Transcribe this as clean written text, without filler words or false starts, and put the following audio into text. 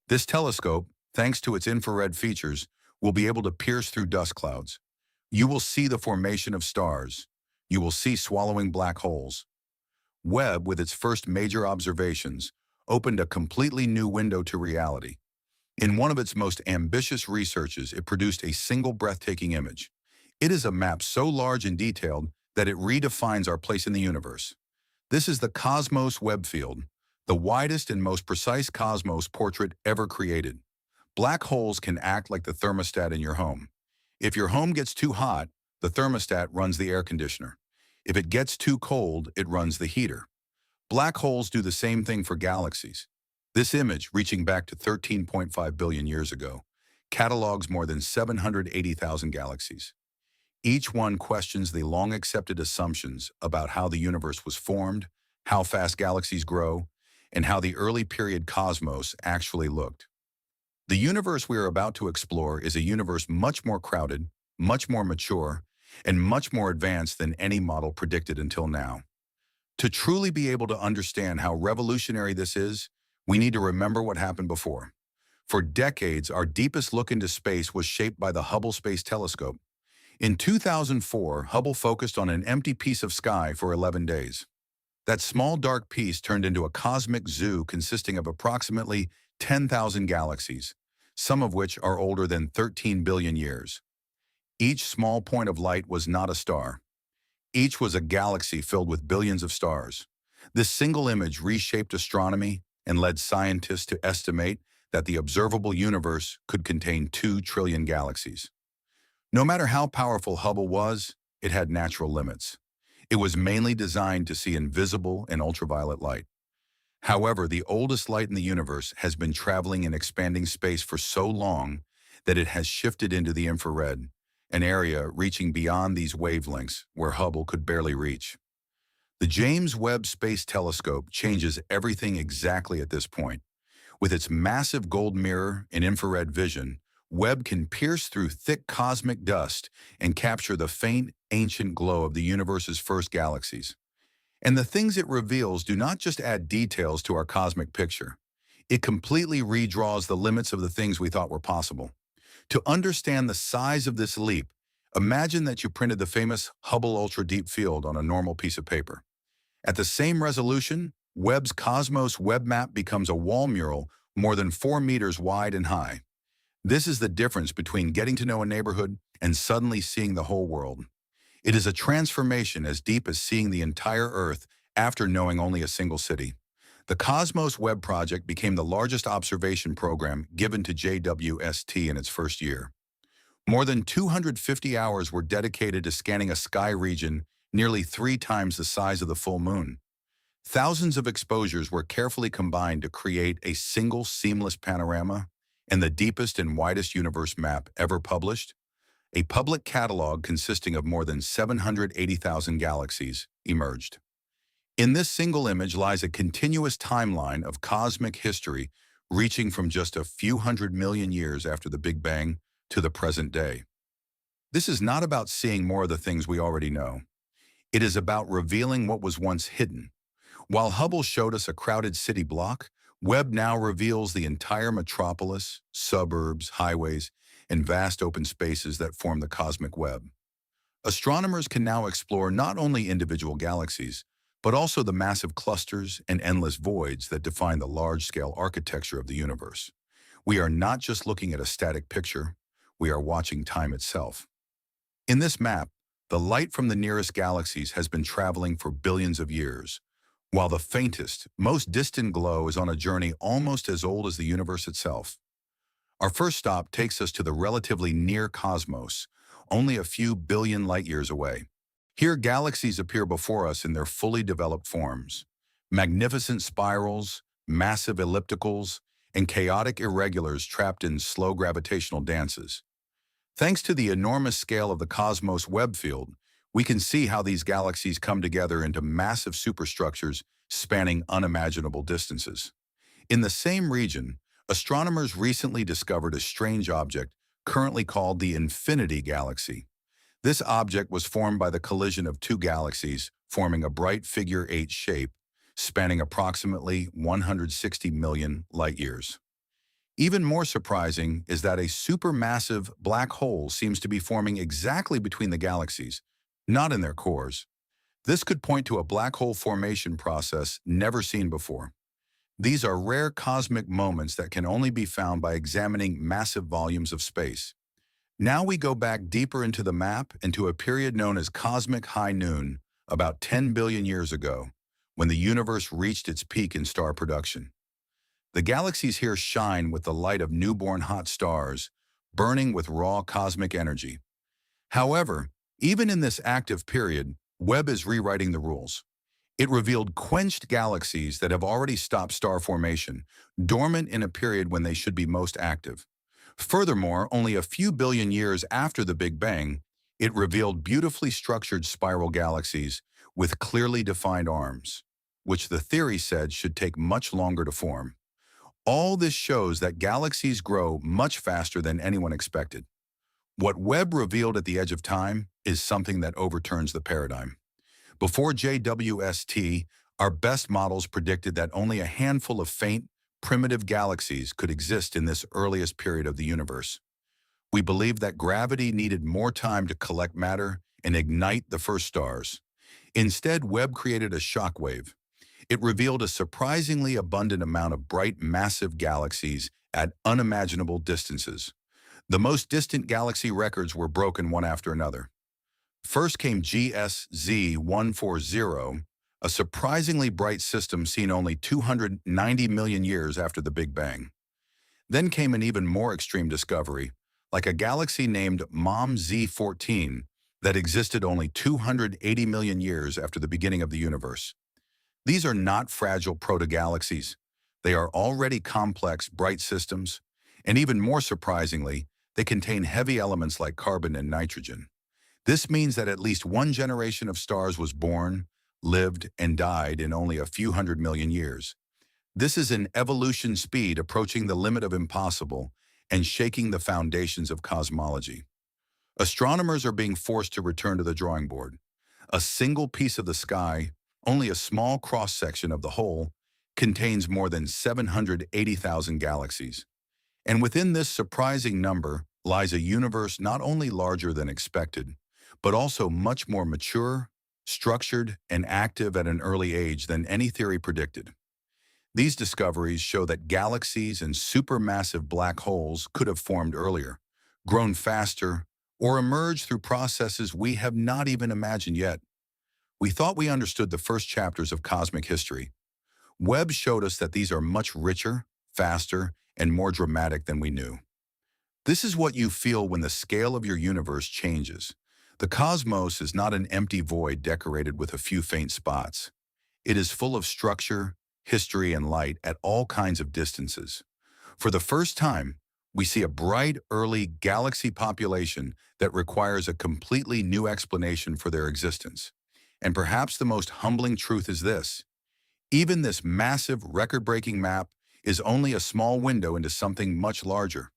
This telescope, thanks to its infrared features, will be able to pierce through dust clouds. You will see the formation of stars. You will see swallowing black holes. Webb, with its first major observations, opened a completely new window to reality. In one of its most ambitious researches, it produced a single breathtaking image. It is a map so large and detailed that it redefines our place in the universe. This is the Cosmos Webb Field, the widest and most precise cosmos portrait ever created. Black holes can act like the thermostat in your home. If your home gets too hot, the thermostat runs the air conditioner. If it gets too cold, it runs the heater. Black holes do the same thing for galaxies. This image, reaching back to 13.5 billion years ago, catalogs more than 780,000 galaxies. Each one questions the long-accepted assumptions about how the universe was formed, how fast galaxies grow, and how the early period cosmos actually looked. The universe we are about to explore is a universe much more crowded, much more mature, and much more advanced than any model predicted until now. To truly be able to understand how revolutionary this is, we need to remember what happened before. For decades, our deepest look into space was shaped by the Hubble Space Telescope. In 2004, Hubble focused on an empty piece of sky for 11 days. That small dark piece turned into a cosmic zoo consisting of approximately 10,000 galaxies, some of which are older than 13 billion years. Each small point of light was not a star. Each was a galaxy filled with billions of stars. This single image reshaped astronomy and led scientists to estimate that the observable universe could contain 2 trillion galaxies. No matter how powerful Hubble was, it had natural limits. It was mainly designed to see invisible and ultraviolet light. However, the oldest light in the universe has been traveling in expanding space for so long that it has shifted into the infrared, an area reaching beyond these wavelengths where Hubble could barely reach. The James Webb Space Telescope changes everything exactly at this point. With its massive gold mirror and infrared vision, Webb can pierce through thick cosmic dust and capture the faint, ancient glow of the universe's first galaxies. And the things it reveals do not just add details to our cosmic picture. It completely redraws the limits of the things we thought were possible. To understand the size of this leap, imagine that you printed the famous Hubble Ultra Deep Field on a normal piece of paper. At the same resolution, Webb's Cosmos Web Map becomes a wall mural more than 4 meters wide and high. This is the difference between getting to know a neighborhood and suddenly seeing the whole world. It is a transformation as deep as seeing the entire Earth after knowing only a single city. The Cosmos Web project became the largest observation program given to JWST in its first year. More than 250 hours were dedicated to scanning a sky region nearly 3 times the size of the full moon. Thousands of exposures were carefully combined to create a single seamless panorama and the deepest and widest universe map ever published. A public catalog consisting of more than 780,000 galaxies emerged. In this single image lies a continuous timeline of cosmic history reaching from just a few 100 million years after the Big Bang to the present day. This is not about seeing more of the things we already know. It is about revealing what was once hidden. While Hubble showed us a crowded city block, Webb now reveals the entire metropolis, suburbs, highways, and vast open spaces that form the cosmic web. Astronomers can now explore not only individual galaxies, but also the massive clusters and endless voids that define the large-scale architecture of the universe. We are not just looking at a static picture, we are watching time itself. In this map, the light from the nearest galaxies has been traveling for billions of years, while the faintest, most distant glow is on a journey almost as old as the universe itself. Our first stop takes us to the relatively near cosmos, only a few billion light-years away. Here, galaxies appear before us in their fully developed forms. Magnificent spirals, massive ellipticals, and chaotic irregulars trapped in slow gravitational dances. Thanks to the enormous scale of the Cosmos Webb field, we can see how these galaxies come together into massive superstructures spanning unimaginable distances. In the same region, astronomers recently discovered a strange object currently called the Infinity Galaxy. This object was formed by the collision of 2 galaxies, forming a bright figure-8 shape, spanning approximately 160 million light-years. Even more surprising is that a supermassive black hole seems to be forming exactly between the galaxies, not in their cores. This could point to a black hole formation process never seen before. These are rare cosmic moments that can only be found by examining massive volumes of space. Now we go back deeper into the map and to a period known as cosmic high noon, about 10 billion years ago, when the universe reached its peak in star production. The galaxies here shine with the light of newborn hot stars, burning with raw cosmic energy. However, even in this active period, Webb is rewriting the rules. It revealed quenched galaxies that have already stopped star formation, dormant in a period when they should be most active. Furthermore, only a few billion years after the Big Bang, it revealed beautifully structured spiral galaxies with clearly defined arms, which the theory said should take much longer to form. All this shows that galaxies grow much faster than anyone expected. What Webb revealed at the edge of time is something that overturns the paradigm. Before JWST, our best models predicted that only a handful of faint, primitive galaxies could exist in this earliest period of the universe. We believed that gravity needed more time to collect matter and ignite the first stars. Instead, Webb created a shockwave. It revealed a surprisingly abundant amount of bright, massive galaxies at unimaginable distances. The most distant galaxy records were broken one after another. First came GSZ 140, a surprisingly bright system seen only 290 million years after the Big Bang. Then came an even more extreme discovery, like a galaxy named MOM Z14 that existed only 280 million years after the beginning of the universe. These are not fragile protogalaxies. They are already complex, bright systems, and even more surprisingly, they contain heavy elements like carbon and nitrogen. This means that at least one generation of stars was born, lived, and died in only a few hundred million years. This is an evolution speed approaching the limit of impossible and shaking the foundations of cosmology. Astronomers are being forced to return to the drawing board. A single piece of the sky, only a small cross-section of the whole, contains more than 780,000 galaxies. And within this surprising number lies a universe not only larger than expected, but also much more mature, structured, and active at an early age than any theory predicted. These discoveries show that galaxies and supermassive black holes could have formed earlier, grown faster, or emerged through processes we have not even imagined yet. We thought we understood the first chapters of cosmic history. Webb showed us that these are much richer, faster, and more dramatic than we knew. This is what you feel when the scale of your universe changes. The cosmos is not an empty void decorated with a few faint spots. It is full of structure, history, and light at all kinds of distances. For the first time, we see a bright, early galaxy population that requires a completely new explanation for their existence. And perhaps the most humbling truth is this: even this massive, record-breaking map is only a small window into something much larger.